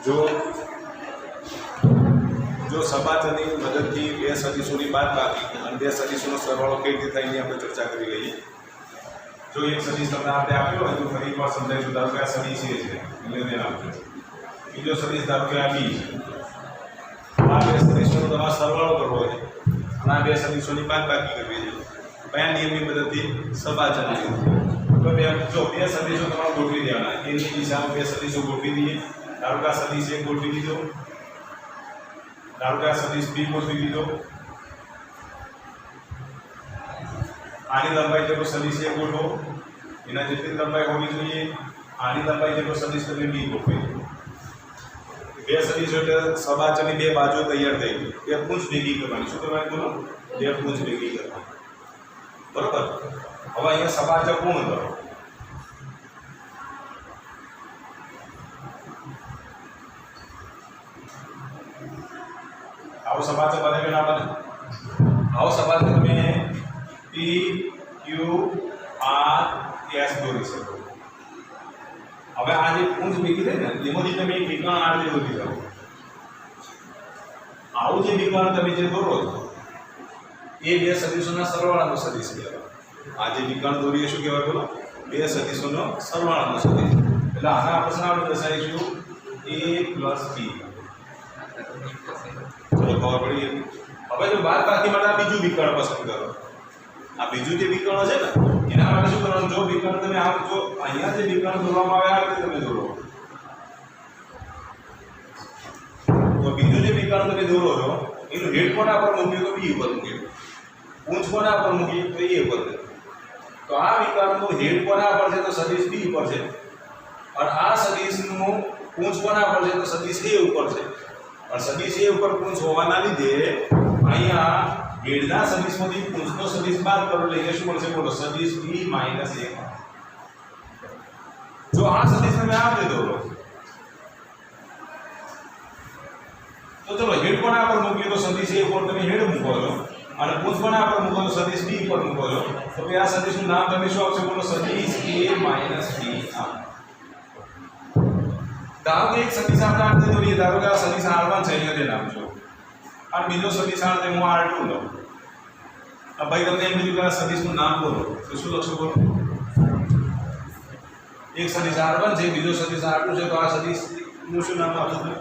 જો સબાચરની મદદથી બે સદીશોની બાદબાકી અને બે સદીશોનો સરવાળો કેવી રીતે થાય એની આપણે ચર્ચા કરી લઈએ. જો એક સદીશ તમને આપણે આપ્યો હોય તો ફરી એકવાર સમજાવીશું. ધારો કે આ સદીશ એ છે એટલે તેને આપજો. બીજો સદીશ ધારો કે આ બી છે. આ બે સદીશોનો તમારે સરવાળો કરવો છે અને આ બે સદીશોની બાદબાકી કરવી છે. કયા નિયમની મદદથી? સબાચરની. તો જો બે સદીશો તમારે ગોઠવી દેવાના. એની દિશામાં બે સદીશો ગોઠવી દઈએ. ધારો કે આ સદીશ એક ગોઠવી દીધો, ધારો કે આ સદીશ બી ગોઠવી દીધો. આની લંબાઈ જેટલો સદીશ એ ગોઠવો, એના જેટલી લંબાઈ હોવી જોઈએ. આની લંબાઈ જેટલો સદીશ તમે બી ગોઠવી દો. બે સદીશો એટલે સબાચરની બે બાજુ તૈયાર થઈ ગઈ. બે પૂંછ ભેગી કરવાની. શું કરવાની બોલો? બે પૂંછ ભેગી કરવાની. બરોબર. હવે અહીંયા સબાચર પૂર્ણ કરો. આવો સબાચર બને કે ના બને? આવો સબાચર તમે P Q R S દોરી શકો. હવે આ જે પૂંછ ભેગી થઈ ને એમાંથી તમે એક વિકર્ણ R જે દોરી શકો. આવું જે વિકર્ણ તમે જે દોરો છો એ બે સદીશોના સરવાળાનો સદીશ કહેવાય. આ જે વિકર્ણ દોરીએ શું કહેવાય બોલો? બે સદીશોનો સરવાળાનો સદીશ. એટલે આના આપણે આપણે દર્શાવીશું A + B. ચલો ખબર પડી. હવે જો બાદબાકી માટે આ બીજું વિકર્ણ પસંદ કરો. આ બીજું જે વિકર્ણ છે ને એના માટે શું કરવાનું? જો વિકર્ણ તમે આમ જો અહીંયા જે વિકર્ણ દોરવામાં આવે આ રીતે તમે દોરો. તો બીજું જે વિકર્ણ તમે દોરો છો એનું હેડ કોના પર મૂક્યું તો બી ઉપર મૂક્યું, પૂંછ કોના પર મૂકી તો એ ઉપર. તો આ વિકર્ણનું હેડ કોના પર છે તો સદીશ બી પર છે, અને આ સદીશનું પૂંછ કોના પર છે તો સદીશ એ ઉપર છે. અને સદીશ એ ઉપર પૂંછ હોવાના લીધે અહીંયા હેડના સદીશમાંથી પૂંછનો સદીશ બાદ કરો એટલે શું મળશે બોલો? સદીશ b - 1. જો આ સદીશ તમે આ રીતે દોરો તો ચલો હેડ કોના પર મૂક્યું તો સદીશ a ઉપર તમે હેડ મૂકો છો, અને પૂંછ કોના પર મૂકો તો સદીશ b પર મૂકો છો. તો કે આ સદીશનું નામ તમે શું આપશો બોલો? સદીશ a - b. ધારો કે એક સદીશ આપણે આ રીતે દોરીએ. ધારો કે આ સદીશ r1 છે અહીંયા તેને આપજો, અને બીજો સદીશ આ રીતે હું r2 લઉં. ભાઈ તમને એમ કીધું કે આ સદીશનું નામ બોલો તો શું લખશો બોલો? એક સદીશ r1 છે, બીજો સદીશ r2 છે. તો આ સદીશનું શું નામ આપશો તમે?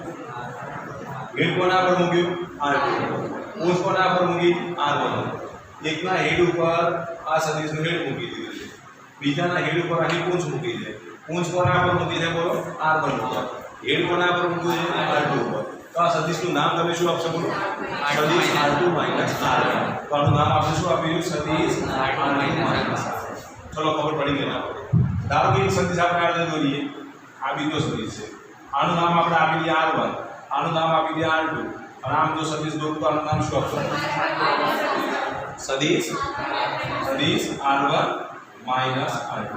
હેડ કોના પર મૂક્યું? r2. પૂંછ કોના પર મૂકી? r1. એકના હેડ ઉપર આ સદીશનું હેડ મૂકી દીધું છે, બીજાના હેડ ઉપર આની પૂંછ મૂકી છે. પૂંછ કોના પર મૂકી છે બોલો? r1 ઉપર. હેડ કોના પર મૂક્યું છે? r2 ઉપર. તો આ સદીશનું નામ તમે શું આપશો બોલો? સદીશ r2 - r1. તો આનું નામ આપણે શું આપ્યું? સદીશ r2 - r1. ચલો ખબર પડી ગઈ ના? ધારો કે એક સદીશ આપણે આ રીતે દોરીએ. આ બીજો સદીશ છે, આનું નામ આપણે આપી દઈએ r1, આનું નામ આપી દઈએ r2, અને આમ જો સદીશ દોરું તો આનું નામ શું આપશો? સદીશ r1 - r2.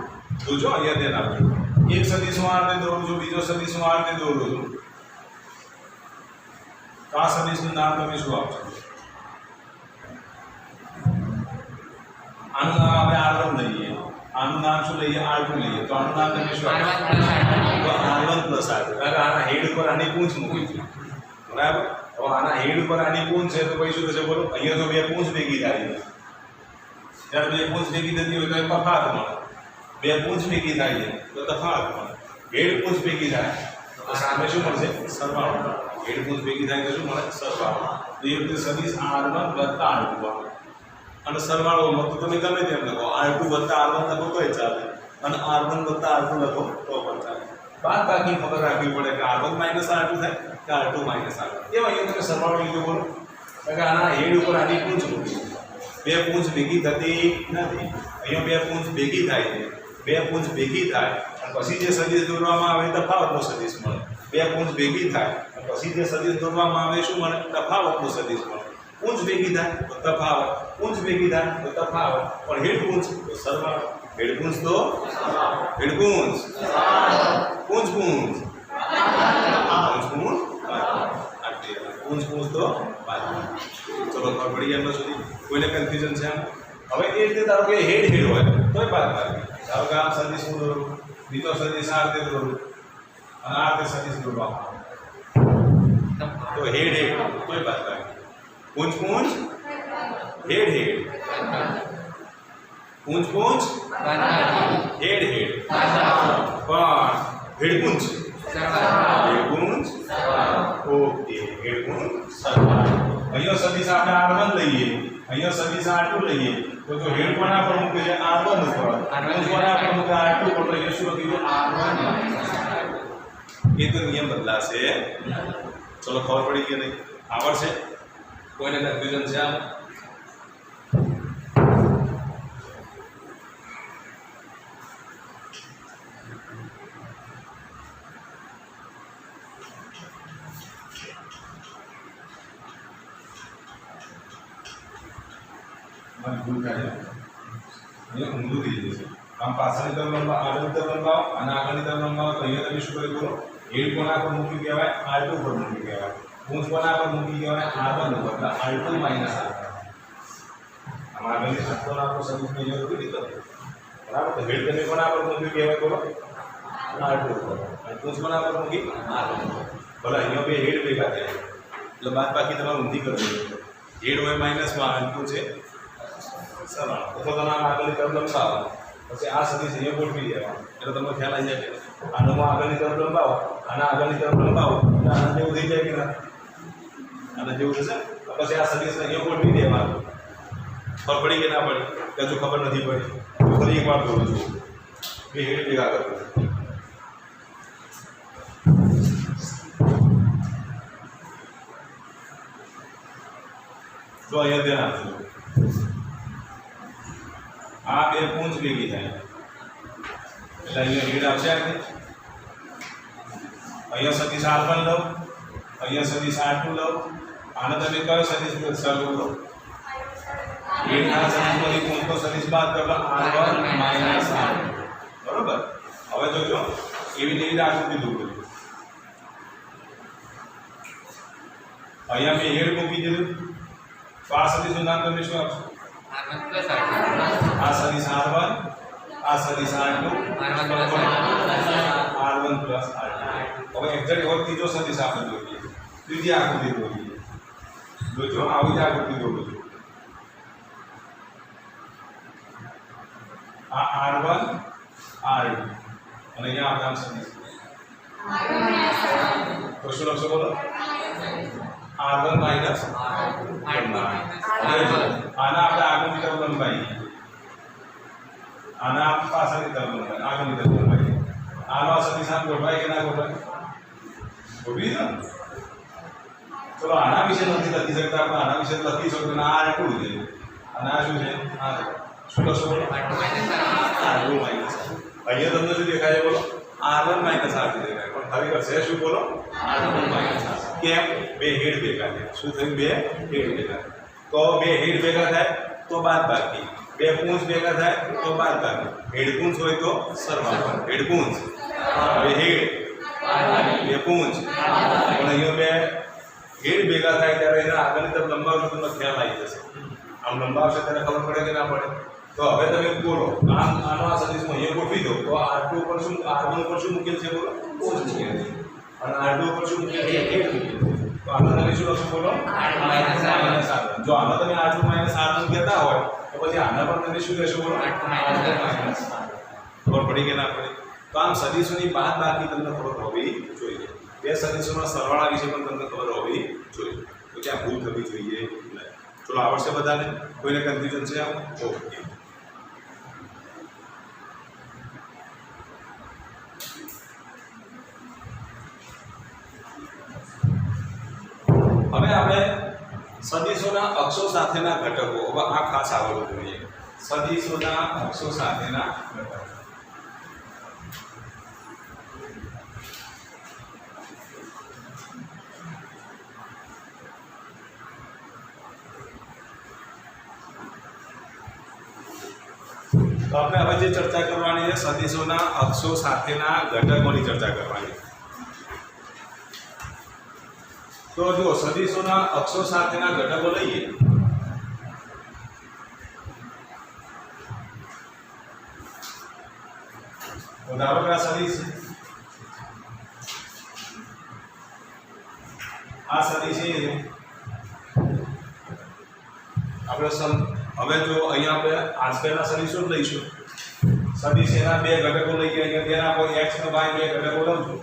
જોજો અહીંયા ધ્યાન આપજો. એક સદીશ હું આ રીતે દોરું છું, બીજો સદીશ હું આ રીતે દોરું છું. તો આ સદીશનું નામ તમે શું આપશો? આનું નામ આપણે r1 લઈએ, આનું નામ શું લઈએ? r2 લઈએ. તો આનું નામ તમે શું આપશો? r1 + r2. આના હેડ ઉપર આની પૂંછ મૂકી છે, બરાબર. હવે આના હેડ ઉપર આની પૂંછ છે તો પછી શું થશે બોલો? અહીંયા તો બે પૂંછ ભેગી થાય છે. જ્યારે બે પૂંછ ભેગી થતી હોય તો એ તફાવત મળે. બે પૂંછ ભેગી થાય છે તો તફાવત મળે. હેડ પૂંછ ભેગી થાય તો સામે શું મળશે? સરવાળો. હેડ પૂંછ ભેગી થાય તો શું મળે? સરવાળો. તો એ રીતે સદીશ r1 + r2. અને સરવાળોમાં તો તમે ગમે તેમ લખો, r2 + r1 લખો તોય ચાલે, અને r1 + r2 લખો તો પણ ચાલે. બાદબાકી ખબર રાખવી પડે કે r1 - r2 થાય કે r2 - r1. એમ અહીંયા તમે સરવાળો લીધો બોલો કે આના હેડ ઉપર આની પૂંછ મૂકી. બે પૂંછ ભેગી થતી નથી, અહીંયા બે પૂંછ ભેગી થાય છે. બે પૂંછ ભેગી થાય અને પછી જે સદીશ દોરવામાં આવે તફાવતનો સદીશ મળે. બે પૂંછ ભેગી થાય અને પછી જે સદીશ દોરવામાં આવે શું મળે? તફાવતનો સદીશ મળે. પૂંછ ભેગી થાય તો તફાવત, પૂંછ ભેગી થાય તો તફાવત, પણ હેડ પૂંછ તો સરવાળો. હેડ પૂંછ તો હેડ પૂંછ, પૂંછ પૂંછ, પૂંછ પૂંછ તો ચલો ખબર પડી ગયા સુધી? કોઈને કન્ફ્યુઝન છે? હવે એ રીતે ધારો કે હેડ હોય તોય બાદબાકી. ધારો કે આ સદીશ હું દોરું, બીજો સદીશ આ રીતે દોરું, અને આ રીતે સદીશ દોરવામાં આવે. तो हेड हेड कोई बात नहीं, पूंछ पूंछ हेड हेड, पूंछ पूंछ हेड हेड, पण हेड पूंछ ओके, हेड पूंछ सरवाळ. અહીંયા સદિશ આપણે r1 લઈએ, અહીંયા સદિશ r2 લઈએ, તો જો હેડ કોના પર મૂકે છે r1 ઉપર, પૂંછ કોના પર મૂકે r2 પર, તો એ શું લખીશું r1 - એ તો નિયમ બદલાશે. ચલો ખબર પડી કે નહીં? આવડશે? કોઈને કન્ફ્યુઝન છે આમાં? ભૂલ થાય અહીંયા ઊંધું થઈ જશે. આમ પાછળની તરફ લંબાવો, આગળની તરફ લંબાવો અને આગળની તરફ લંબાવો, તો અહીંયા તમે શું કરી બોલો? હેડ કોના પર મૂકી કહેવાય? r2 પર મૂકી કહેવાય. પૂંછ કોના પર મૂકી કહેવાય? r1 ઉપર, એટલે r2 - r1. આમ આગળની શબ્દોનો આપણો સદિશની જરૂર નથી પડતી, બરાબર? તો હેડ તમે કોના પર મૂકી કહેવાય બોલો? r2 ઉપર, અને પૂંછ કોના પર મૂકી? r1 ઉપર. ભલે અહીંયા બે હેડ ભેગા થયા એટલે બાદ બાકી તમારે ઊંધી કરવી છે. હેડ હોય -1 r2 છે સરળ, તો તમે આગળની તરફ લંબાવો, પછી આ સદિશ અહીંયા ગોઠવી દેવાનો, એટલે તમને ખ્યાલ આવી જાય કે આનો આગળની તરફ લંબાવો, આના આગળની તરફ લંબાવો, એટલે આના જેવું થઈ જાય કે ના? આના જેવું થશે. પછી આ સદિશને અહીંયા ગોઠવી દેવાનો. ખબર પડી કે ના પડી? કે જો ખબર નથી પડી તો ફરી એકવાર કરું છું, બે હેડ ભેગા કરું. જો અહીંયા ધ્યાન આપજો, આ બે પૂંછ ભેગી થાય એટલે અહીંયા હેડ આવશે. અહીંયા સદિશ r1 લો, અહીંયા સદિશ r2 લો, આને તમે કયો સદિશ સરખો લો? હેડના સદિશમાંથી પૂંછનો સદિશ બાદ કરો, r1 - r2. બરોબર? હવે જોજો એવી રીતે આકૃતિ દોરો. અહીંયા મેં હેડ મૂકી દીધું, તો આ સદિશનું નામ તમે શું આપશો? આ સદિશ r1, આ સદિશ r2, r1 + r2. હવે એક્ઝેક્ટ એવો ત્રીજો સદિશ આપણે દોરીએ, ત્રીજી આકૃતિ દોરીએ. જોજો આવી જ આકૃતિ દોરો છો. આ r1 r2 અને અહીંયા આપણા સદિશ તો શું લખશો બોલો? r1 - r2. આના આપણે આગળની તરફ લંબાઈ, આના પાછળની તરફ લંબાઈ, આગળની તરફ લંબાઈ. આનો સદિશ આમ ગોઠવાય કે ના ગોઠવાય? ગોઠવી દો. ચલો આના વિશે નથી લખી શકતા, આપણે આના વિશે લખી શકો. આ આટલું છે અને આ શું છે? આ શું લખશો બોલો? r2 - અહીંયા તમને શું દેખાય છે બોલો? r1 - r2 દેખાય, પણ ખરેખર છે શું બોલો? r1 - r2. કેમ? બે હેડ ભેગા થયા. શું થયું? બે હેડ ભેગા. તો બે હેડ ભેગા થાય તો બાદ બાકી, બે પૂંછ ભેગા થાય તો બાદ બાકી. હેડ પૂંછ હોય તો સરવાળો, હેડ પૂંછ, બે હેડ, બે પૂંછ. પણ અહીંયા બે હેડ ભેગા થાય ત્યારે એના આગળની તરફ લંબાવશો તમને ખ્યાલ આવી જશે. આમ લંબાવશે ત્યારે ખબર પડે કે ના પડે? તો હવે તમે બોલો, આનો આ સદિશમાં અહીંયા ગોઠવી દો, તો r2 ઉપર શું, r1 ઉપર શું મૂકેલ છે બોલો? પૂંછ મૂકેલ છે, અને r2 ઉપર શું મૂકેલ છે? હેડ મૂકેલ છે. તો આનો તમે શું લખશો બોલો? r2 - r1. જો આનો તમે r2 - r1 કહેતા હોય તો પછી આના પર તમે શું કહેશો બોલો? r2 - r1. ખબર પડી કે ના પડી? તો આમ સદિશોની બાદ બાકી તમને ખબર હોવી જોઈએ. બે સદિશોના સરવાળા વિશે પણ તમને ખબર હોવી જોઈએ. તો ક્યાં ભૂલ થવી જોઈએ નહીં. ચલો આવડશે બધાને? કોઈને કન્ફ્યુઝન છે આમ? ઓકે. હવે આપણે સદિશોના અક્ષો સાથેના ઘટકો, હવે આ ખાસ આવડવું જોઈએ. સદિશોના અક્ષો સાથેના ઘટકો. તો આપણે હવે જે ચર્ચા કરવાની છે સદિશોના અક્ષો સાથેના ઘટકોની ચર્ચા કરવાની. તો જો સદિશોના અક્ષો સાથેના ઘટકો લઈએ તો ધારો કે આ સદિશ આ સદિશ એ છે આપણે હવે જો અહીંયા આપણે આંસપેરના સદિશો જ લઈશું સદિશ એના બે ઘટકો લઈ ગયા તેના કોઈ x અને y બે ઘટકો લઉં છું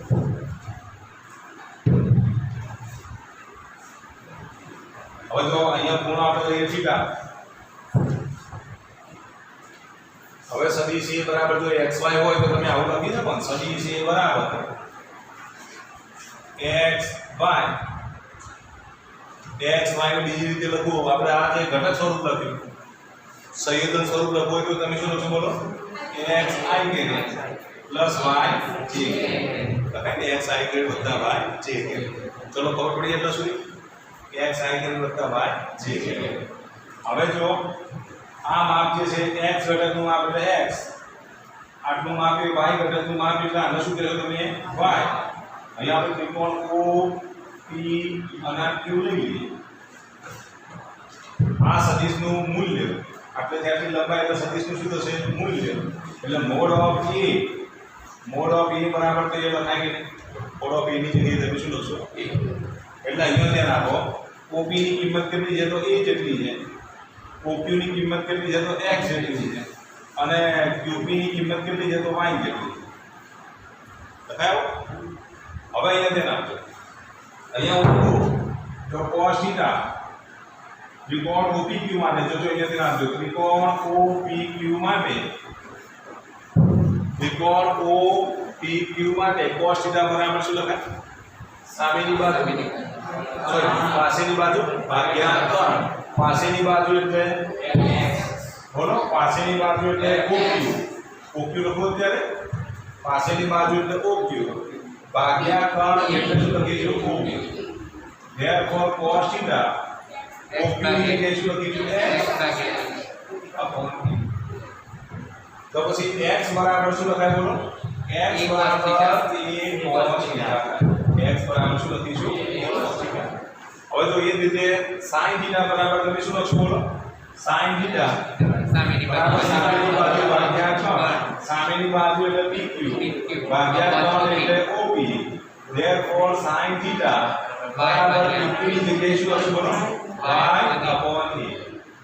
હવે જો અહીંયા પૂર્ણ આપણે લઈએ થીટા હવે સદિશ a બરાબર જો xy હોય તો તમે આવું લખી શકો ને સદિશ a બરાબર xy ને બીજી રીતે લખવું આપણે આ જે ઘટક સ્વરૂપ લખ્યું સંયોજન સ્વરૂપ લખવું હોય તો તમે શું લખશો બોલો xi પ્લસ y j લખાય ને xi વત્તા y j ચલો ખબર પડી એટલે શું xi વત્તા y j હવે જો આ માપ જે છે x ઘટકનું માપ એટલે x આટલું માપ એ y ઘટકનું માપ એટલે આને શું કહેવાય તમે y અહીંયા આપણે ત્રિકોણ O P અને Q લઈ લઈએ આ સદિશનું મૂલ્ય આપણે ત્યાંથી લંબાઈ એટલે સદિશનું શું થશે મૂલ્ય એટલે મોડ ઓફ a બરાબર તો એ લખાય કે મોડ ઓફ a ની જગ્યાએ તમે શું લખશો a એટલે અહીંયા ધ્યાન આપો OP ની કિંમત કેટલી છે તો a જેટલી છે OQ ની કિંમત કેટલી છે તો x જેટલી છે અને QP ની કિંમત કેટલી છે તો y જેટલી લખાયો હવે અહીંયા ધ્યાન આપજો અહીંયા હું જો cos θ ત્રિકોણ OPQ માટે જો અહીંયા ધ્યાન આપજો ત્રિકોણ OPQ માટે cos θ બરાબર શું લખાય સામેની બાજુ સોરી પાસેની બાજુ ભાગ્યા 3 પાસેની બાજુ એટલે બોલો પાસેની બાજુ એટલે OQ લખો ત્યારે પાસેની બાજુ એટલે OQ ભાગ્યા 3 એટલે શું લખીશું OQ therefore cos θ OQ ની જગ્યાએ શું લખીશું x upon તો પછી x બરાબર શું લખાય બોલો x બરાબર a cos θ x બરાબર શું લખીશું cos θ હવે જો એ રીતે sin θ બરાબર તમે શું લખશો બોલો sin θ સામેની બાજુ ભાગ્યા 6 સામેની બાજુ એટલે PQ ભાગ્યા 3 એટલે OP therefore sin θ બરાબર PQ ની જગ્યાએ શું લખશું બોલો y upon a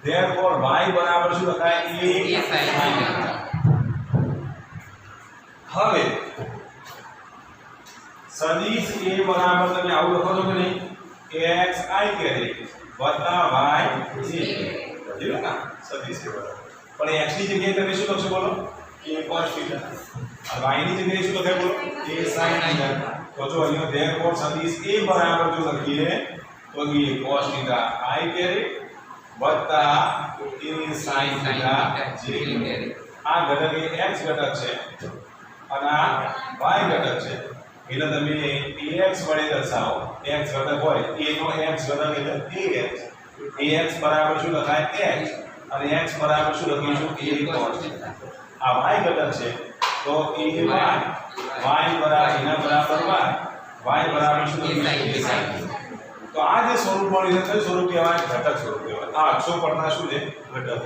therefore y બરાબર શું લખાય a sin θ હવે સદિશ a બરાબર તમે આવું લખો છો કે નહીં xi વત્તા y j સમજ્યો ને સદિશ a બરાબર પણ x ની જગ્યાએ તમે શું લખશો બોલો a cos θ અને y ની જગ્યાએ શું લખાય બોલો a sin θ તો જો અહીંયા therefore સદિશ a બરાબર જો લખીએ તો એ cos θ i વત્તા a sin θ j આ ઘટક એ x ઘટક છે અને આ y ઘટક છે એટલે તમે ax વડે દર્શાવો x ઘટક હોય a નો x ઘટક એટલે ax બરાબર શું લખાય x અને x બરાબર શું લખીશું a cos θ આ y ઘટક છે તો a y બરાબર એના બરાબર y બરાબર શું લખીશું a sin θ તો આ જે સ્વરૂપ મળ્યું છે તે સ્વરૂપ કહેવાય ઘટક સ્વરૂપ કહેવાય આ અક્ષો પરના શું છે ઘટક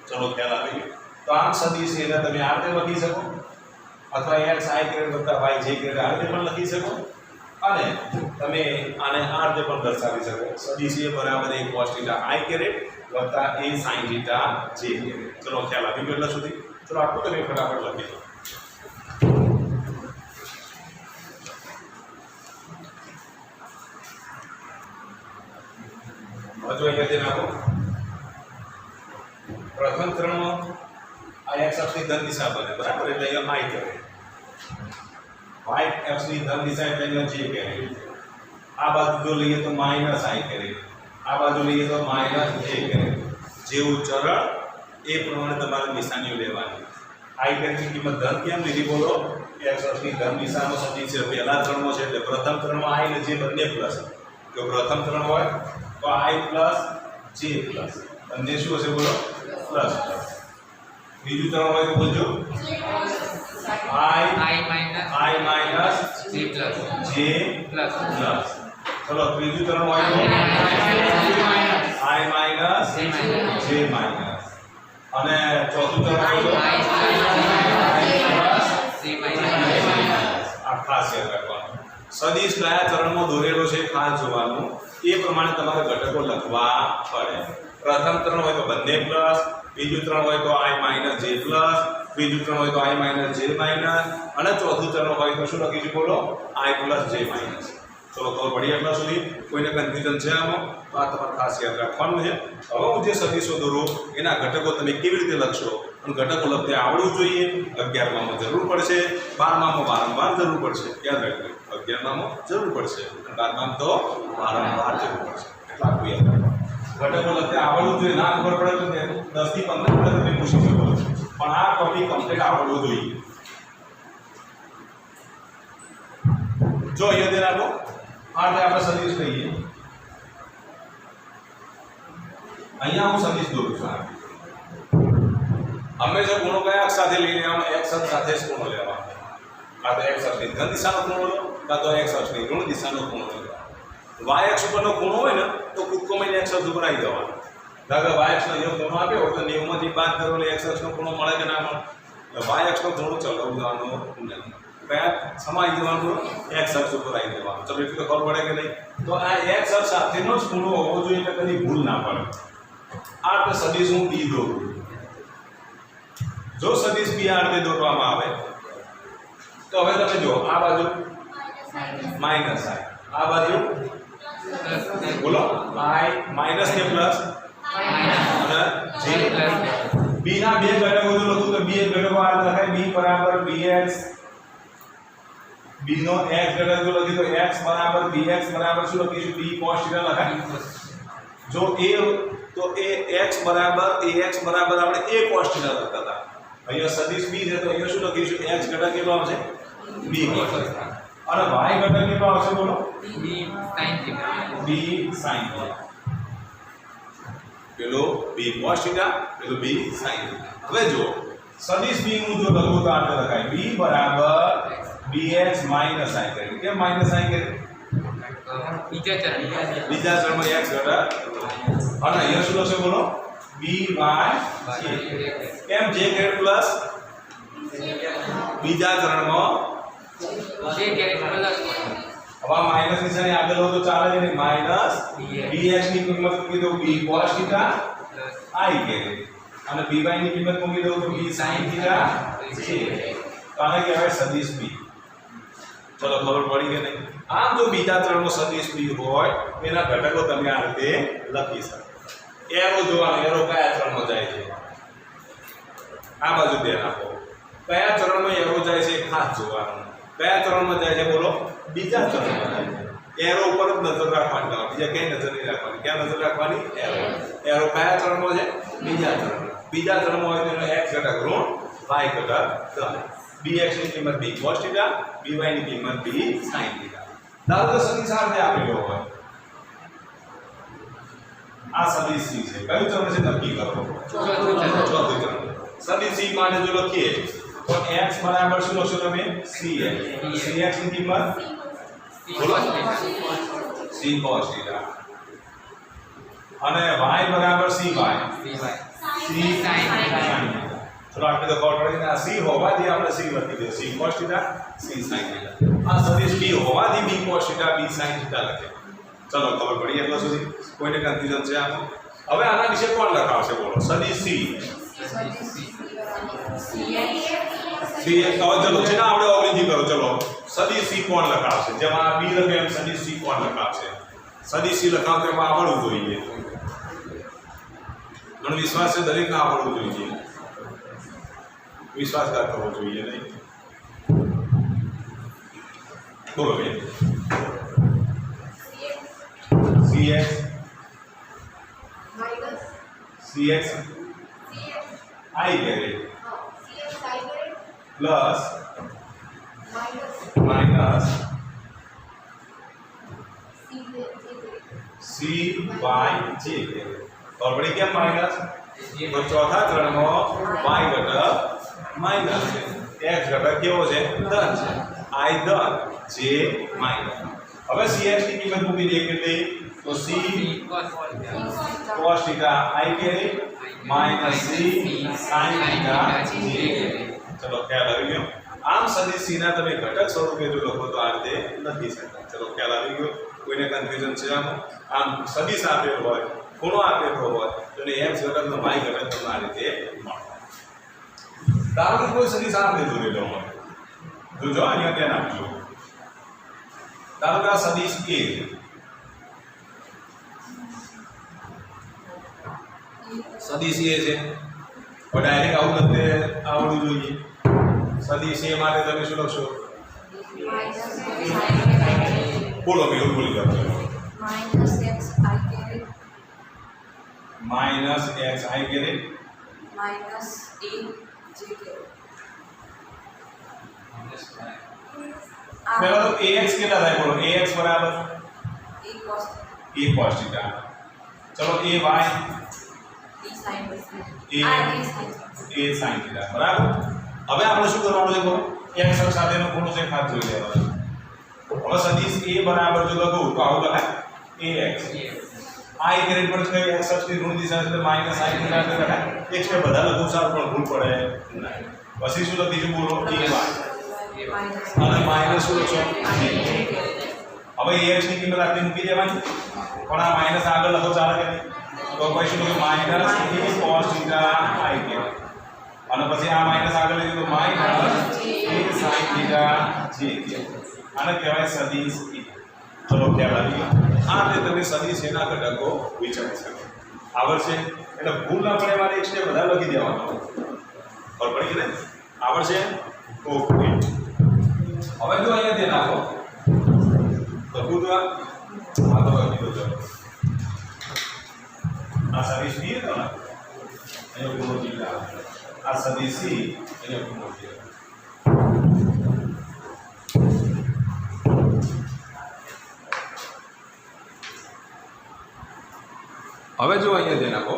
ચલો ખ્યાલ આવી ગયો તો આ સદિશ એને તમે આ રીતે લખી શકો અથવા x i વત્તા y j આ રીતે પણ લખી શકો અને તમે આને આ રીતે પણ દર્શાવી શકો સદિશ a બરાબર a cos θ i વત્તા a sin θ j ચલો ખ્યાલ આવી ગયો એટલા સુધી ચલો આટલું તમે ફટાફટ લખી લો જો અહીંયા ધ્યાન આપો પ્રથમ ત્રણમાં આ x અક્ષની ધન દિશા બને બરાબર એટલે અહીંયા i કરે y અક્ષની ધન દિશા એટલે અહીંયા j કરે આ બાજુ જો લઈએ તો માઈનસ i કરે આ બાજુ લઈએ તો માઈનસ j કરે જેવું ચરણ એ પ્રમાણે તમારે નિશાનીઓ લેવાની i ની કિંમત ધન કેમ લીધી બોલો x અક્ષની ધન દિશાનો સદિશ છે પહેલા ત્રણમાં છે એટલે પ્રથમ ત્રણમાં i અને j બંને પ્લસ જો પ્રથમ ત્રણ હોય તો i પ્લસ j પ્લસ અને શું હશે બોલો પ્લસ બીજું ત્રણ હોય તો બોલજો i માઈનસ j પ્લસ ચલો ત્રીજું ત્રણ હોય તો i માઈનસ j માઈનસ અને ચોથું ત્રણ હોય તો i પ્લસ j માઈનસ આ ખાસ યાદ રાખવાનું. સદિશ કયા ચરણમાં દોરેલો છે ખાસ જોવાનું. એ પ્રમાણે તમારે ઘટકો લખવા પડે. પ્રથમ ચરણ હોય તો બંને પ્લસ, બીજું ચરણ હોય તો i માઈનસ j પ્લસ, ત્રીજું ચરણ હોય તો i માઈનસ j માઈનસ, અને ચોથું ચરણ હોય તો શું લખીશું બોલો? i plus j minus. ચલો ખબર પડી એટલા સુધી? કોઈને કન્ફ્યુઝન છે આમાં? તો આ તમારે ખાસ યાદ રાખવાનું છે. હવે હું જે સદિશો દોરું એના ઘટકો તમે કેવી રીતે લખશો અને ઘટકો લખતે આવડવું જોઈએ. 11માં જરૂર પડશે, 12માં વારંવાર જરૂર પડશે. યાદ રાખજો, 11માં જરૂર પડશે અને 12માં તો વારંવાર જરૂર પડશે. એટલે આખું યાદ રાખવાનું. ઘટકો લખતે આવડવું જોઈએ. ના ખબર પડે તો 10 થી 15 મિનિટ તમે પૂછી શકો છો, પણ આ ટોપિક કમ્પ્લીટ આવડવું જોઈએ. જો અહીંયા ધ્યાન આપો. આપણે સદિશ લઈએ. અહીંયા હું સદિશ દોરું છું. હંમેશા ખૂણો કયા અક્ષ સાથે લઈને આવવાનો? x અક્ષ સાથે જ ખૂણો લેવાનો. કાં તો x અક્ષની ધન દિશાનો ખૂણો લો, કાં તો x અક્ષની ઋણ દિશાનો ખૂણો લો. y અક્ષ ઉપરનો ખૂણો હોય ને તો કૂદકો મારીને x અક્ષ ઉપર આવી જવાનો. ધારો કે y અક્ષનો અહીંયા ખૂણો આપ્યો હોય તો 90 માંથી બાદ કરો એટલે x અક્ષનો ખૂણો મળે કે ના મળે? એટલે y અક્ષનો ખૂણો ચલાવવાનો નહીં. કયા સમાઈ જવાનું? x અક્ષ ઉપર આવી જવાનું. ચલો એટલું તો ખબર પડે કે નહીં? તો આ x અક્ષ સાથેનો જ ખૂણો હોવો જોઈએ એટલે કદી ભૂલ ના પડે. આ તો સદિશ હું b દોરું. જો સદિશ b આ રીતે દોરવામાં આવે તો હવે તમે જો આ બાજુ માઈનસ i, આ બાજુ બોલો i માઈનસ કે પ્લસ અને j પ્લસ. b ના બે ઘટકો જો લખું તો b એક ઘટકો આ લખાય b બરાબર bx, b નો x ઘટક જો લખી તો x બરાબર bx બરાબર શું લખીશું? b cos θ લખાય. જો a તો ax બરાબર ax બરાબર આપણે a cos θ લખતા હતા. અહીંયા સદિશ b છે તો અહીંયા શું લખીશું? x ઘટક કેટલો આવશે? b cos θ. અને y ઘટક કેટલો આવશે બોલો? b sin θ. પેલો b cos θ, પેલો b sin θ. હવે જો સદિશ b હું જો લખું તો આ લખાય b બરાબર bx minus sin કરીએ. કેમ માઈનસ sin કરીએ? બીજા ચરણમાં x ઘટક. અને અહીંયા શું લખશે બોલો? by j. કેમ j ગ્રેડ પ્લસ? બીજા ચરણમાં j ગ્રેડ પ્લસ. હવે માઈનસ નિશાની આગળ હોય તો ચાલે ને? માઈનસ bx ની કિંમત મૂકી દો b cos θ i ગ્રેડ, અને by ની કિંમત મૂકી દો તો b sin θ j. તો આને કહેવાય સદિશ b. ચલો ખબર પડી કે નહીં? આમ જો બીજા ચરણમાં સદિશ b હોય એના ઘટકો તમે આ રીતે લખી શકો. એરો જોવાનો, એરો કયા ચરણમાં જાય છે? આ બાજુ ધ્યાન આપો. કયા ચરણમાં એરો જાય છે ખાસ જોવાનું. કયા ચરણમાં જાય છે બોલો? બીજા ચરણમાં જાય છે. એરો ઉપર જ નજર રાખવાની, બીજા ક્યાંય નજર નહીં રાખવાની. ક્યાં નજર રાખવાની? એરો. એરો કયા ચરણમાં છે? બીજા ચરણમાં. બીજા ચરણમાં હોય તો એનો x ઘટક ઋણ, y ઘટક ધન. bx ની કિંમત b cos θ, by ની કિંમત b sin θ. ધારો કે સદિશ આ રીતે આપેલો હોય. આ સદિશ c છે. કયું ચરણ છે નક્કી કરો? ચોથું ચરણ. સદિશ c માટે જો લખીએ તો x બરાબર શું લખશો તમે? cx. cx ની કિંમત બોલો? c cos θ. અને y બરાબર cy. c sin θ. ચલો આપણે તો ખબર પડી ને આ c હોવાથી આપણે c લખી દઈએ. c cos θ, c sin θ. આ સદિશ b હોવાથી b cos θ, b sin θ લખે. ચલો ખબર પડી એટલા સુધી? કોઈને કન્ફ્યુઝન છે આમાં? હવે આના વિશે કોણ લખાવશે બોલો? સદિશ c. c ચલો છે ને આપણે અવલિંજી કરો. ચલો સદિશ c કોણ લખાવશે? જેમાં b લખે એમ સદિશ c કોણ લખાવશે? સદિશ c લખાવતો એમાં આવડવું જોઈએ. મને વિશ્વાસ છે દરેકને આવડવું જોઈએ. વિશ્વાસઘાત કરવો જોઈએ નહીં. બોલો બેન. cx cx i grade plus minus c y j और बड़ी क्या माइनस? तो चौथा चरण में y घटक माइनस है, x घटक કેવો છે? ધન છે. i ધન, j માઇનસ. હવે cx ની કિંમત મૂકી દઈએ કેટલી? तो c cos θ i minus c sin θ j. चलो ख्याल આવી ગયો? આમ સદિશ c ના તમે ઘટક સ્વરૂપે જો લખો તો આ રીતે લખી શકાય. ચલો ખ્યાલ આવી ગયો? કોઈને કન્ફ્યુઝન છે આમ સદિશ આપેલો હોય, ખૂણો આપેલો હોય તો એને x ઘટકનો y ઘટક તમને આ રીતે મળે. ધારો કે કોઈ સદિશ આ રીતે દોરેલો હોય, જો અહીંયા ધ્યાન આપજો. ધારો કે આ સદિશ a સદિશ a છે. હવે ડાયરેક્ટ આવું લખતે આવડવું જોઈએ. સદિશ a માટે તમે શું લખશો? બોલો મેં બોલી જાઓ. માઇનસ એક્સ આઈ કેરેટ માઇનસ એ જે કેરેટ. પહેલા તો ax કેટલા થાય બોલો? ax બરાબર એ cos a cos θ. ચલો ay e sin a sin θ બરાબર. હવે આપણે શું કરવાનું છે બોલો? x અક્ષ સાથેનો ખૂણો છે ખાસ જોઈ લેવાનો. હવે સદિશ a બરાબર જો લખું તો આવું લખાય ax. I કેરેટ પર છે x અક્ષની ઋણ દિશા એટલે માઈનસ i θ એટલે લખાય. x ને બધા લખું સારું પણ ભૂલ પડે નહીં. પછી શું લખીશું બોલો? ay અને માઈનસ શું લખશો? હવે ax ની કિંમત આટલી મૂકી દેવાની, પણ આ માઈનસ આગળ લખો ચાલે કે નહીં? તો પછી શું લખ્યું? Minus a cos θ i caret. અને પછી આ માઈનસ આગળ લઈ તો minus a sin θ j caret. આને કહેવાય સદિશ a. ચલો ખ્યાલ આવી ગયો? આ રીતે તમે સદિશ a ના ઘટકો વિચારી શકો. આવડશે? એટલે ભૂલ ના પડે મારે x ને બધા લખી દેવાનો. ખબર પડી ગઈ ને? આવડશે? ઓકે. હવે જો અહીંયા ધ્યાન આપો. લખું તો આ તો લખી દો. આ સદિશ b હતો ને, અહીંયા ખૂણો θ. આ સદિશ c, અહીંયા ખૂણો θ. હવે જો અહીંયા ધ્યાન આપો.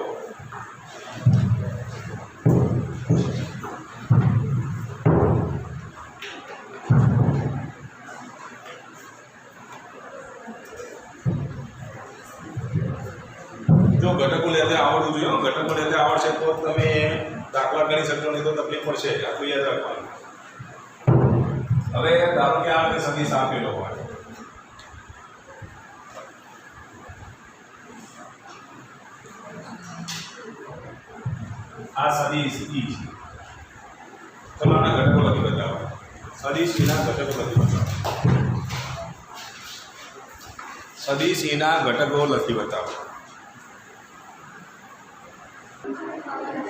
જો ઘટકો લેતે આવડવું જોઈએ. ઘટકો લેતે આવડશે તો તમે દાખલા ગણી શકશો, નહીં તો તકલીફ પડશે. આટલું યાદ રાખવાનું. હવે ધારો કે આ સદિશ આપેલો હોય, આ સદિશ e છે. ચલો આના ઘટકો લખી બતાવો. સદિશ e ના ઘટકો લખી બતાવો. સદિશ e ના ઘટકો લખી બતાવો.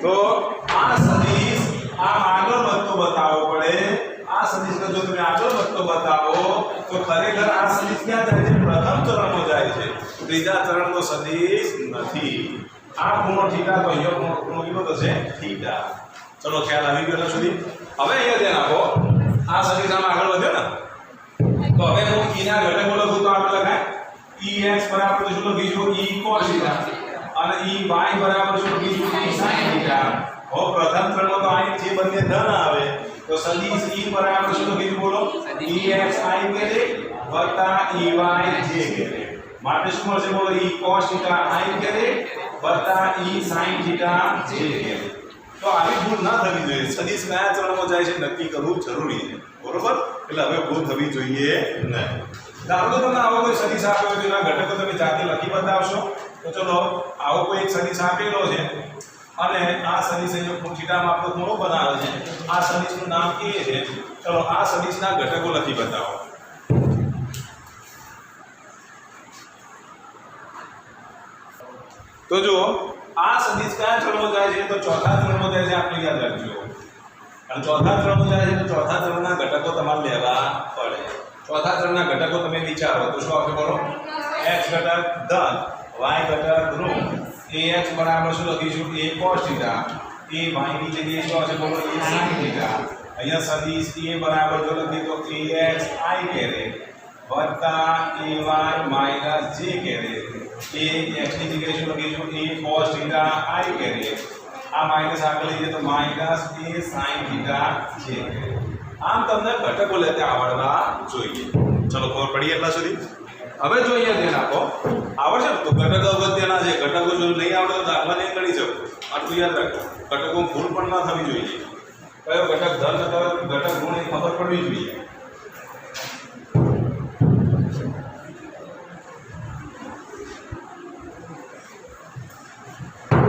તો આ સદિશ આમ આગળ વધતો બતાવવો પડે. આ સદિશને જો તમે આગળ વધતો બતાવો તો ખરેખર આ સદિશ ક્યાં જાય છે? પ્રથમ ચરણમાં જાય છે. ત્રીજા ચરણનો સદિશ નથી. આ ખૂણો θ તો અહીંયા ખૂણો કેટલો થશે? θ. ચલો ખ્યાલ આવી ગયો સુધી? હવે અહીંયા ધ્યાન આપો. આ સદિશ આમ આગળ વધ્યો ને, તો હવે હું e ના ઘટકો લખું તો આપણે લખાય ex બરાબર શું લખીશું? e cos θ. અને e y બરાબર શું લખીશું? e sin θ. હવે પ્રથમ ચરણમાં તો આ જે બંને ધન આવે તો સદિશ e બરાબર શું લખીશું બોલો? ex i કેરેટ વત્તા ey j કેરેટ. માટે શું મળશે બોલો? e cos θ i કેરેટ વત્તા e sin θ j કેરેટ. તો આવી ભૂલ ના થવી જોઈએ. સદિશ કયા ચરણમાં જાય છે નક્કી કરવું જરૂરી છે. બરોબર? એટલે હવે ભૂલ થવી જોઈએ નહીં. ધારો કે તમને આવો કોઈ સદિશ આપ્યો હોય તો એના ઘટકો તમે જાતે લખી બતાવશો. તો ચલો આવો કોઈ એક સદિશ આપેલો છે અને આ સદિશ અહીંયા ખૂણો θ માં આપણો ખૂણો બનાવે છે. આ સદિશનું નામ a છે. ચલો આ સદિશના ઘટકો લખી બતાવો. તો જો આ સદિશ કયા ચરણમાં જાય છે? તો ચોથા ચરણમાં જાય છે. આપણે યાદ રાખજો. અને ચોથા ચરણમાં જાય છે તો ચોથા ચરણના ઘટકો તમારે લેવા પડે. ચોથા ચરણના ઘટકો તમે વિચારો તો શું આવશે બોલો? x ઘટક ધન, y ઘટક ઋણ. ax બરાબર શું લખીશું? a cos θ. a y ની જગ્યાએ શું આવશે બોલો? a sin θ. અહીંયા સદિશ a બરાબર જો લખીએ તો ax i કેરેટ વત્તા ay minus j caret. a x ની જગ્યાએ શું લખીશું? a cos θ i caret. આ માઈનસ આગળ લઈએ તો minus a sin θ j caret. આમ તમને ઘટકો લેતે આવડવા જોઈએ. ચલો ખબર પડી એટલા સુધી? હવે જો અહીંયા ધ્યાન આપો. આવડશે તો ઘટકો અગત્યના છે. ઘટકો જો નહીં આવડે તો દાખલા નહીં ગણી શકો. આટલું યાદ રાખો. ઘટકો ભૂલ પણ ના થવી જોઈએ. કયો ઘટક ધન કયો ઘટક ઋણ એ ખબર પડવી જોઈએ.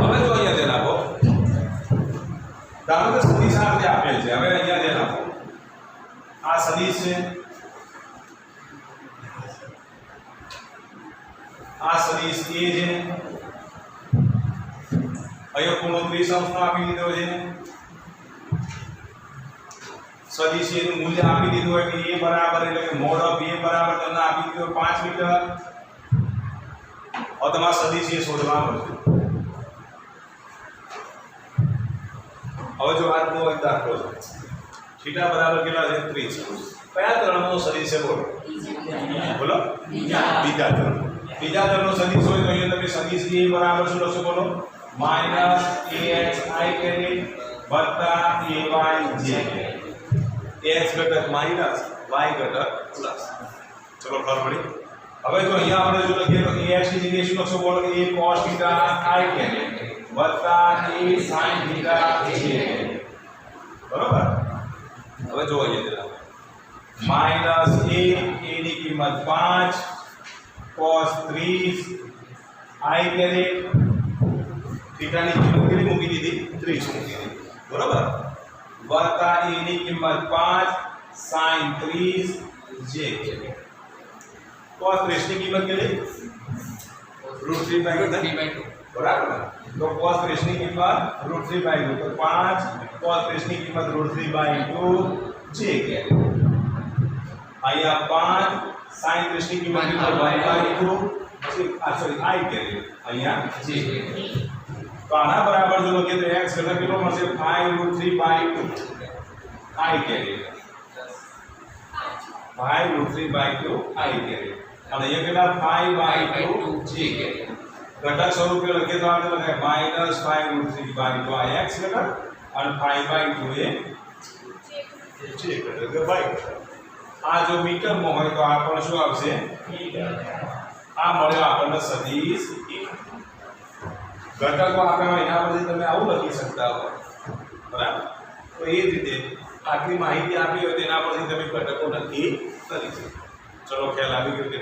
હવે જો અહીંયા ધ્યાન આપો, ધારો કે સદિશ આ રીતે આપેલ છે. હવે અહીંયા ધ્યાન આપો, આ સદિશ છે, આ સદિશ A છે, અહીંયા ખૂણો 30 અંશનો આપી દીધો છે. સદિશ A નું મૂલ્ય આપી દીધું હોય કે A બરાબર એટલે કે મોડ ઓફ A બરાબર તમને આપી દીધો 5 મીટર. હવે તમારે સદિશ A શોધવાનો છે. હવે જો આજનો એક દાખલો છે, થીટા બરાબર કેટલા છે 30. કયા ત્રણનો સદિશ છે બોલો? બોલો બીજા ત્રણ. બીજા ત્રણનો સદિશ હોય તો અહીંયા તમે સદિશ A બરાબર શું લખશો બોલો? માઈનસ AXI કેરી વત્તા AYJ. x ઘટક માઈનસ y ઘટક પ્લસ. ચલો ખબર પડી. હવે જો અહીંયા આપણે જો લખીએ તો ax ની જગ્યાએ શું લખશો બોલો? a cos theta i કેરી વત્તા a sin theta j. બરોબર. હવે જો અહીંયા માઈનસ a ની કિંમત 5 cos 30 i કેરી થીટા ની કિંમત કેટલી મૂકી દીધી? 30 મૂકી દીધી. બરોબર. વત્તા a ની કિંમત 5 sin 30 j કેરી. cos 30 ની કિંમત કેટલી? √3/2. બરાબર. તો cos 30 ની કિંમત √3/2 તો 5 cos 30 ની કિંમત √3/2 j કેરી. અહીંયા 5 sin 30 ની કિંમત 1/2 સોરી i કેરી. અહીંયા j કેરી. તો આના બરાબર જો લખીએ તો x ઘટક કેટલો મળશે? 5√3/2 i કેરી. 5√3/2 i કેરી. અને અહીંયા કેટલા? 5/2 j કેરી. ઘટક સ્વરૂપે લખીએ તો આપણે લખાય -5√3/2 આ x ઘટક અને 5/2 એ j ઘટક y ઘટક. આ જો મીટરમાં હોય તો આ પણ શું આવશે? મીટર. આ મળ્યો આપણને સદિશ A. ઘટકો આપ્યા હોય એના પરથી તમે આવું લખી શકતા હો. બરાબર. તો એ જ રીતે આટલી માહિતી આપી હોય તેના પરથી તમે ઘટકો નક્કી કરી શકો. ચલો ખ્યાલ આવી ગયો કે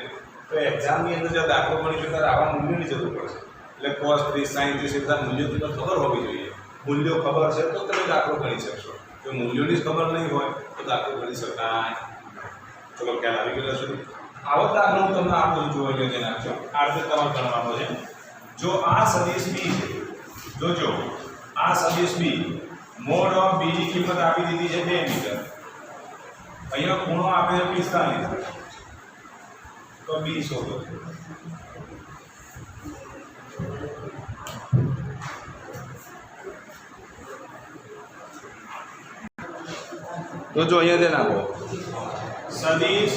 તો એક્ઝામની અંદર જો દાખલો બનીશું ત્યારે આવા મૂલ્યોની જરૂર પડશે. એટલે cos 30 sin 30 બધા મૂલ્યો તમને ખબર હોવી જોઈએ. મૂલ્યો ખબર છે તો તમે દાખલો ગણી શકશો. જો મૂલ્યોની જ ખબર નહીં હોય તો દાખલો ગણી શકાય. ચલો ખ્યાલ આવી ગયો છે. આવો દાખલો હું તમને આપું છું, જોઈ લો નાખજો. આ રીતે તમારે ગણવાનો છે. જો આ સદિશ B છે, જોજો આ સદિશ B મોડ ઓફ B ની કિંમત આપી દીધી છે 2 મીટર. અહીંયા ખૂણો આપે છે 45. તો B શોધો. તો જો અહીંયા ધ્યાન આપો, સદિશ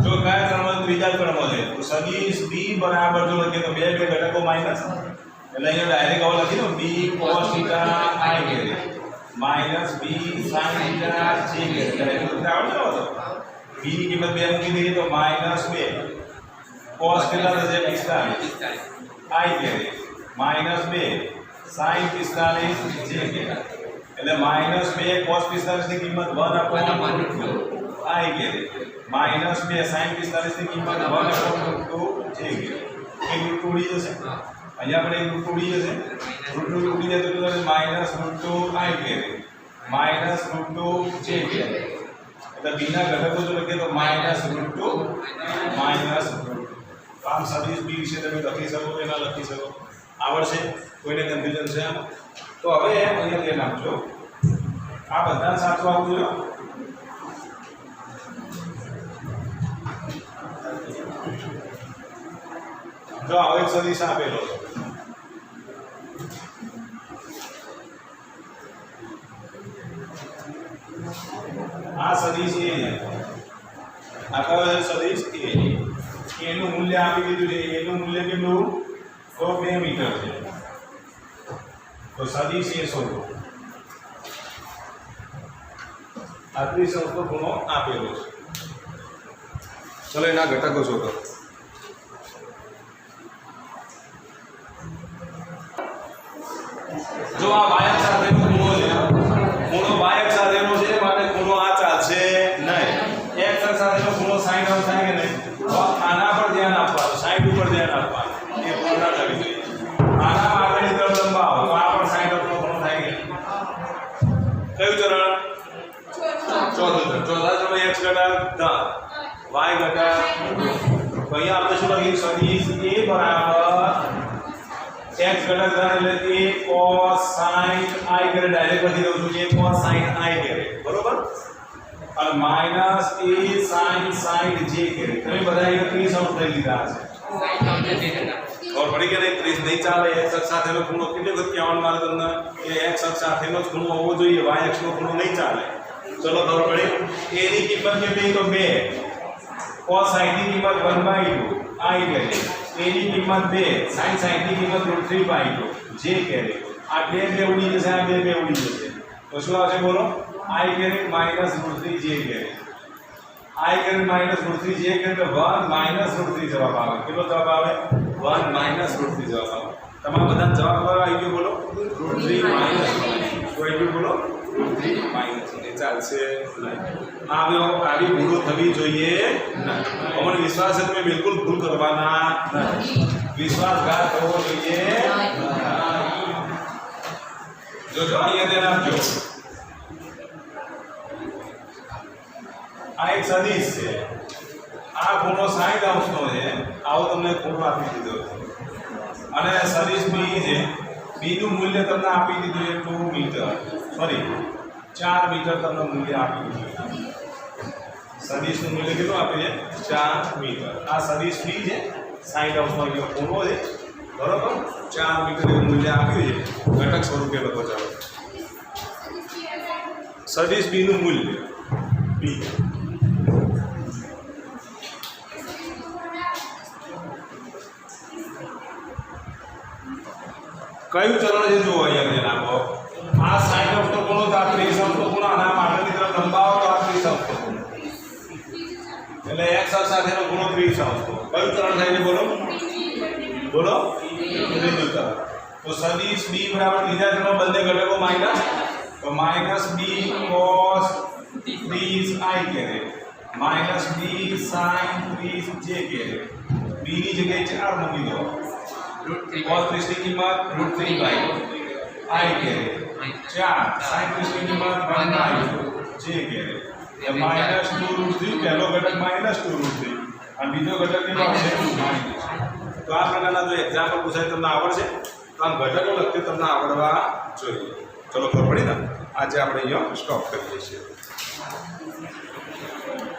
જો કયા ક્રમમાં? ત્રીજા ક્રમમાં છે. તો સદિશ B બરાબર જો લખીએ તો બે ઘટકો માઈનસ, એટલે અહીંયા ડાયરેક્ટ આવું લખી દો B cos theta i carry minus B sin theta j carry. Direct લખતા આવડે ને? B ની કિંમત 2 મૂકી દીધી તો -2 cos કેટલા થશે? 45 i carry minus 2 sin 45 j કેરી. એટલે -2 cos 45 ની કિંમત 1/2 i કેરી માઈનસ 2 sin 45 ની કિંમત 1/2 j કેરી. એક રૂટ ઉડી જશે. અહીંયા આપણે એક રૂટ ઉડી જશે. રૂટ ઉડી જાય તો કેટલું થશે? -√2 i કેરી -√2 j કેરી. એટલે b ના ઘટકો જો લખીએ તો -√2 -√2. આમ સદિશ b વિશે તમે લખી શકો કે ના લખી શકો? આવડશે? કોઈને કન્ફ્યુઝન છે આમ? તો હવે અહીંયા ધ્યાન આપજો. આ બધા સાચું આવવું જોઈએ. જો આવો એક સદિશ આપેલો છે. આ સદિશ A છે. આ કયો છે? સદિશ A. A નું મૂલ્ય આપી દીધું છે. A નું મૂલ્ય કેટલું? તો 2 મીટર છે. તો સદિશ A શોધો. આ 30 અંશનો ખૂણો આપેલો છે. ચલો એના ઘટકો શોધો. જો આ y અક્ષ સાથેનો ખૂણો છે, ખૂણો y અક્ષ આના પર ધ્યાન આપવાનું, સાઈડ ઉપર ધ્યાન આપવાનું, એ ભૂલ ના થવી જોઈએ. આના આગળની તરફ લંબાવો તો આ પણ સાઈડ ઉપર ઘણો થાય કે કયું ચરણ? ચોથું ચરણ. ચોથા ચરણ x ઘટક 10 y ઘટક. તો અહીંયા આપણે શું લખીએ? સદિશ a બરાબર x ઘટક 10 એટલે a cos sin I કરે, ડાયરેક્ટ લખી દઉં છું a cos sin I કરે, બરોબર? અને માઈનસ a sin j કરે. તમે બધા અહીંયા 30 અંશ લઈ લીધા છે. और पड़ी के नहीं 30 नहीं ચાલે. x અક્ષ સાથેનો ખૂણો કેટલો વખત કહેવાનું મારે તમને કે x અક્ષ સાથેનો જ ખૂણો હોવો જોઈએ, y અક્ષનો ખૂણો નહીં ચાલે. ચલો ખબર પડી. a ની કિંમત કેટલી? તો 2. cos sin ની કિંમત 1/2 I કરે. a ની કિંમત 2, sin ની કિંમત √3/2 j કરે. આ બે ઉડી જશે, આ બે ઉડી જશે. તો શું આવશે બોલો? I કરે માઈનસ √3 j કરે. I करे माइनस √3 j करे तो 1 माइनस √3 जवाब આવે. કેટલો જવાબ આવે? 1 માઇનસ √3 જવાબ આવે. તમારા બધા જવાબ કયો આવી ગયો બોલો? √3 માઇનસ. તો આવી બોલો √3 માઇનસ. એ ચાલશે નહીં. આવી ભૂલો થવી જોઈએ નહીં. અમને વિશ્વાસ છે તમે બિલકુલ ભૂલ કરવાના નથી. વિશ્વાસઘાત થવો જોઈએ નહીં. જો અહીંયા ધ્યાન આપજો. આ એક સદિશ છે. આ ખૂણો 60 અંશનો છે. આવો તમને ખૂણો આપી દીધો છે. અને સદિશ b છે. b નું મૂલ્ય તમને આપી દીધું છે 2 મીટર, સોરી 4 મીટર તમને મૂલ્ય આપી દીધું છે. સદિશનું મૂલ્ય કેટલું આપે છે? 4 મીટર. આ સદિશ b છે, 60 અંશનો અહીંયા ખૂણો છે, બરોબર? 4 મીટર એવું મૂલ્ય આપ્યું છે. ઘટક સ્વરૂપે લખો. ચાલો સદિશ b નું મૂલ્ય b કયું ચરણ છે? જુઓ અહીંયા ધ્યાન આપો. આ 60 અંશનો ખૂણો તો આ 30 અંશનો ખૂણો, અને આ આગળની તરફ લંબાવો તો આ 30 અંશનો ખૂણો. એટલે x અક્ષ સાથેનો ખૂણો 30 અંશનો. કયું ચરણ થાય છે બોલો? બોલો ત્રીજું ચરણ. તો સદિશ b બરાબર ત્રીજા ચરણમાં બંને ઘટકો માઈનસ, તો માઈનસ b cos 30 I કરે માઈનસ b sin 30 j કરે. b ની જગ્યાએ 4 મૂકી દો. cos 30 ની કિંમત √3/2 I કરે. 4 sin 30 ની કિંમત 1/2 j કરે. એ માઈનસ 2√3. પહેલો ઘટક માઈનસ 2√3 અને બીજો ઘટક કેટલો આવશે? માઈનસ. તો આ પ્રકારના જો એક્ઝામ્પલ પૂછાય તમને આવડશે તો આમ ઘટકો લખતે તમને આવડવા જોઈએ. ચલો ખબર પડી ને? આજે આપણે અહીંયા સ્ટોપ કરીએ છીએ.